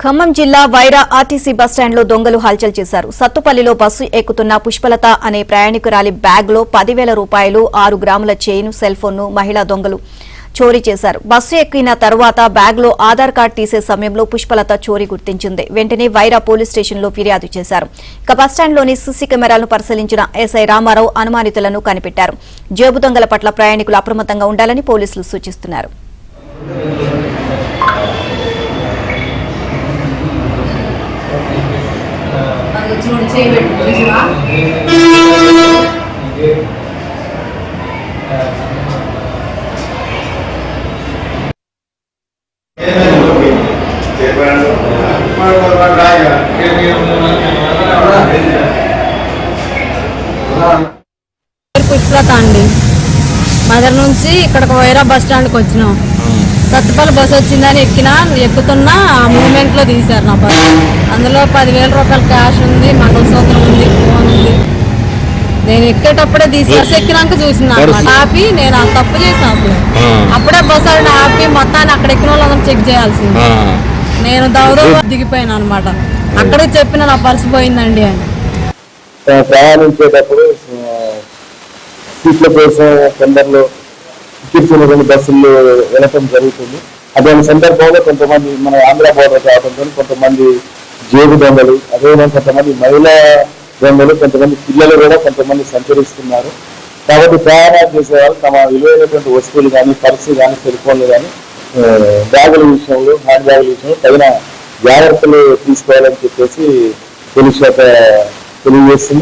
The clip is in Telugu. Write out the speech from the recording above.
ఖమ్మం జిల్లా వైరా ఆర్టీసీ బస్టాండ్లో దొంగలు హల్చల్ చేశారు. సత్తుపల్లిలో బస్సు ఎక్కుతున్న పుష్పలత అనే ప్రయాణికురాలి బ్యాగ్లో 10,000 రూపాయలు, 6 గ్రాముల చైన్, సెల్ ఫోన్ను మహిళా దొంగలు చోరీ చేశారు. బస్సు ఎక్కిన తర్వాత బ్యాగ్లో ఆధార్ కార్డు తీసే సమయంలో పుష్పలత చోరీ గుర్తించింది. వెంటనే వైరా పోలీస్ స్టేషన్లో ఫిర్యాదు చేశారు. ఇక బస్టాండ్లోని సీసీ కెమెరాలను పరిశీలించిన ఎస్ఐ రామారావు అనుమానితులను కనిపెట్టారు. జేబు దొంగల పట్ల ప్రయాణికులు అప్రమత్తంగా ఉండాలని పోలీసులు సూచిస్తున్నారు. పుష్పలత అండి, మదర్ నుంచి ఇక్కడికి వైరా బస్ స్టాండ్కి వచ్చినాం. సత్తుపల్లి బస్సు వచ్చిందని ఎక్కుతున్నా ఆ మూమెంట్ లో తీశారు నా బస్సు. అందులో 10,000 రూపాయల క్యాష్ ఉంది, మంగళసూత్రం ఉంది, ఫోన్ ఉంది. నేను ఎక్కేటప్పుడే బస్సు ఎక్కినాక చూసిన ఆపి నేను ఆ తప్పు చేసిన అప్పుడే బస్సు ఆపి మొత్తాన్ని అక్కడ ఎక్కిన వాళ్ళందరూ చెక్ చేయాల్సింది. నేను దౌదో దిగిపోయాను అనమాట. అక్కడే చెప్పిన నా పర్సు పోయిందండి అని. ప్రయాణించేటప్పుడు సీట్ల కోసం కొందరు టికెట్స్ బస్సులు వెళ్ళటం జరుగుతుంది. అదే సందర్భంలో కొంతమంది మన ఆంధ్ర బోర్డర్ కావడంతో కొంతమంది జేబు దొంగలు, అదేవిధంగా కొంతమంది మహిళా దొంగలు, కొంతమంది పిల్లలు కూడా కొంతమంది సంచరిస్తున్నారు. కాబట్టి ప్రయాణాలు చేసే వాళ్ళు తమ విలువైనటువంటి వస్తువులు కానీ, పర్సు కానీ, సెల్ ఫోన్లు కానీ, బ్యాగుల విషయంలో, హ్యాండ్ బ్యాగుల విషయంలో తగిన జాగ్రత్తలు తీసుకోవాలని చెప్పేసి పోలీస్ శాఖ తెలియజేస్తుంది.